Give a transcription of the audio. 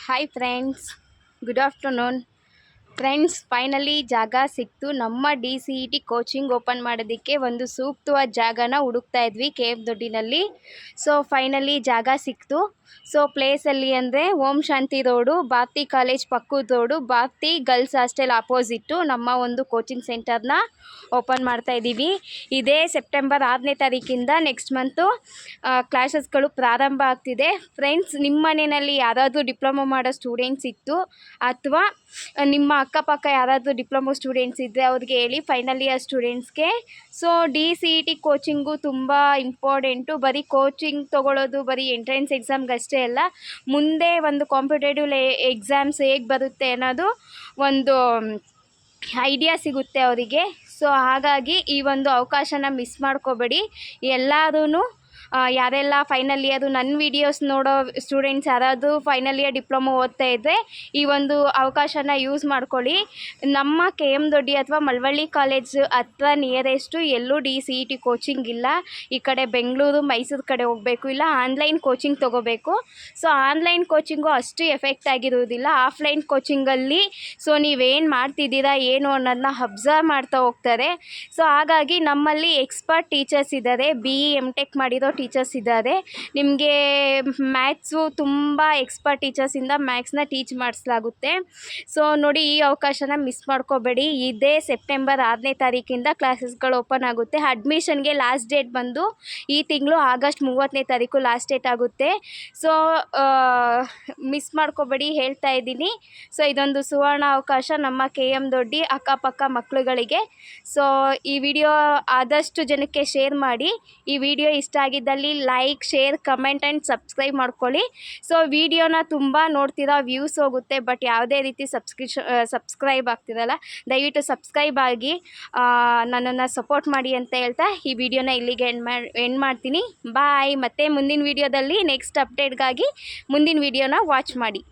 Hi friends, good afternoon. Friends, finally ಜಾಗ ಸಿಕ್ತು. ನಮ್ಮ DCET ಕೋಚಿಂಗ್ ಓಪನ್ ಮಾಡೋದಕ್ಕೆ ಒಂದು ಸೂಕ್ತವಾದ ಜಾಗನ ಹುಡುಕ್ತಾ ಇದ್ವಿ KM ದೊಡ್ಡಿನಲ್ಲಿ. ಸೊ ಫೈನಲಿ ಜಾಗ ಸಿಕ್ತು. ಸೊ ಪ್ಲೇಸಲ್ಲಿ ಅಂದರೆ ಓಂ ಶಾಂತಿ ರೋಡು, ಭಾರತಿ ಕಾಲೇಜ್ ಪಕ್ಕದ road, Bharati girls hostel opposite ನಮ್ಮ ಒಂದು ಕೋಚಿಂಗ್ ಸೆಂಟರ್ನ ಓಪನ್ ಮಾಡ್ತಾ ಇದ್ದೀವಿ. ಇದೇ ಸೆಪ್ಟೆಂಬರ್ 6ನೇ ತಾರೀಕಿಂದ ನೆಕ್ಸ್ಟ್ ಮಂತು ಕ್ಲಾಸಸ್ಗಳು ಪ್ರಾರಂಭ ಆಗ್ತಿದೆ. ಫ್ರೆಂಡ್ಸ್, ನಿಮ್ಮ ಮನೆಯಲ್ಲಿ ಯಾರಾದರೂ ಡಿಪ್ಲೊಮೊ ಮಾಡೋ ಸ್ಟೂಡೆಂಟ್ಸ್ ಇತ್ತು ಅಥವಾ ನಿಮ್ಮ ಅಕ್ಕಪಕ್ಕ ಯಾರಾದರೂ ಡಿಪ್ಲೊಮೊ ಸ್ಟೂಡೆಂಟ್ಸ್ ಇದ್ದರೆ ಅವ್ರಿಗೆ ಹೇಳಿ, ಫೈನಲ್ ಇಯರ್ ಸ್ಟೂಡೆಂಟ್ಸ್ಗೆ. ಸೊ DCET ಕೋಚಿಂಗು ತುಂಬ ಇಂಪಾರ್ಟೆಂಟು. ಬರೀ ಕೋಚಿಂಗ್ ತೊಗೊಳ್ಳೋದು ಬರೀ ಎಂಟ್ರೆನ್ಸ್ ಎಕ್ಸಾಮ್ಗಷ್ಟೇ ಅಲ್ಲ, ಮುಂದೆ ಒಂದು ಕಾಂಪಿಟೇಟಿವ್ ಎಕ್ಸಾಮ್ಸ್ ಹೇಗೆ ಬರುತ್ತೆ ಅನ್ನೋದು ಒಂದು ಐಡಿಯಾ ಸಿಗುತ್ತೆ ಅವರಿಗೆ. ಸೊ ಹಾಗಾಗಿ ಈ ಒಂದು ಅವಕಾಶನ ಮಿಸ್ ಮಾಡ್ಕೋಬೇಡಿ. ಎಲ್ಲರೂ ಯಾರೆಲ್ಲ ಫೈನಲ್ ಇಯರು ನನ್ನ ವೀಡಿಯೋಸ್ ನೋಡೋ ಸ್ಟೂಡೆಂಟ್ಸ್ ಯಾರಾದರೂ ಫೈನಲ್ ಇಯರ್ ಡಿಪ್ಲೊಮೊ ಓದ್ತಾ ಇದ್ದರೆ ಈ ಒಂದು ಅವಕಾಶನ ಯೂಸ್ ಮಾಡ್ಕೊಳ್ಳಿ. ನಮ್ಮ KM ದೊಡ್ಡಿ ಅಥವಾ ಮಳವಳ್ಳಿ ಕಾಲೇಜ್ ಹತ್ರ ನಿಯರೆಸ್ಟು ಎಲ್ಲೂ DCET ಕೋಚಿಂಗ್ ಇಲ್ಲ. ಈ ಕಡೆ ಬೆಂಗಳೂರು ಮೈಸೂರು ಕಡೆ ಹೋಗಬೇಕು, ಇಲ್ಲ ಆನ್ಲೈನ್ ಕೋಚಿಂಗ್ ತೊಗೋಬೇಕು. ಸೊ ಆನ್ಲೈನ್ ಕೋಚಿಂಗು ಅಷ್ಟು ಎಫೆಕ್ಟ್ ಆಗಿರುವುದಿಲ್ಲ. ಆಫ್ಲೈನ್ ಕೋಚಿಂಗಲ್ಲಿ ಸೊ ನೀವೇನು ಮಾಡ್ತಿದ್ದೀರಾ ಏನು ಅನ್ನೋದನ್ನ ಅಬ್ಸರ್ವ್ ಮಾಡ್ತಾ ಹೋಗ್ತಾರೆ. ಸೊ ಹಾಗಾಗಿ ನಮ್ಮಲ್ಲಿ ಎಕ್ಸ್ಪರ್ಟ್ ಟೀಚರ್ಸ್ ಇದ್ದಾರೆ, BE MTech ಮಾಡಿರೋ ಟೀಚರ್ಸ್ ಇದ್ದಾರೆ. ನಿಮಗೆ ಮ್ಯಾಥ್ಸು ತುಂಬ ಎಕ್ಸ್ಪರ್ಟ್ ಟೀಚರ್ಸಿಂದ ಮ್ಯಾಥ್ಸ್ನ ಟೀಚ್ ಮಾಡಿಸಲಾಗುತ್ತೆ. ಸೊ ನೋಡಿ, ಈ ಅವಕಾಶನ ಮಿಸ್ ಮಾಡ್ಕೋಬೇಡಿ. ಇದೇ ಸೆಪ್ಟೆಂಬರ್ 6ನೇ ತಾರೀಕಿಂದ ಕ್ಲಾಸಸ್ಗಳು ಓಪನ್ ಆಗುತ್ತೆ. ಅಡ್ಮಿಷನ್ಗೆ ಲಾಸ್ಟ್ ಡೇಟ್ ಬಂದು ಈ ತಿಂಗಳು ಆಗಸ್ಟ್ 30ನೇ ತಾರೀಕು ಲಾಸ್ಟ್ ಡೇಟ್ ಆಗುತ್ತೆ. ಸೊ ಮಿಸ್ ಮಾಡ್ಕೋಬೇಡಿ, ಹೇಳ್ತಾ ಇದ್ದೀನಿ. ಸೊ ಇದೊಂದು ಸುವರ್ಣ ಅವಕಾಶ ನಮ್ಮ KM ದೊಡ್ಡಿ ಅಕ್ಕಪಕ್ಕ ಮಕ್ಕಳುಗಳಿಗೆ. ಸೊ ಈ ವಿಡಿಯೋ ಆದಷ್ಟು ಜನಕ್ಕೆ ಶೇರ್ ಮಾಡಿ. ಈ ವಿಡಿಯೋ ಇಷ್ಟ ಆಗಿದ್ದಲ್ಲಿ like, share, comment and subscribe ಮಾಡ್ಕೊಳ್ಳಿ. ಸೊ ವಿಡಿಯೋನ ತುಂಬ ನೋಡ್ತೀರಾ, ವ್ಯೂಸ್ ಹೋಗುತ್ತೆ, ಬಟ್ ಯಾವುದೇ ರೀತಿ ಸಬ್ಸ್ಕ್ರೈಬ್ ಆಗ್ತಿರಲ್ಲ. ದಯವಿಟ್ಟು ಸಬ್ಸ್ಕ್ರೈಬ್ ಆಗಿ ನನ್ನನ್ನು ಸಪೋರ್ಟ್ ಮಾಡಿ ಅಂತ ಹೇಳ್ತಾ ಈ ವಿಡಿಯೋನ ಇಲ್ಲಿಗೆ ಎಂಡ್ ಮಾಡ್ತೀನಿ. ಬಾಯ್. ಮತ್ತು ಮುಂದಿನ ವಿಡಿಯೋದಲ್ಲಿ ನೆಕ್ಸ್ಟ್ ಅಪ್ಡೇಟ್ಗಾಗಿ ಮುಂದಿನ ವಿಡಿಯೋನ ವಾಚ್ ಮಾಡಿ.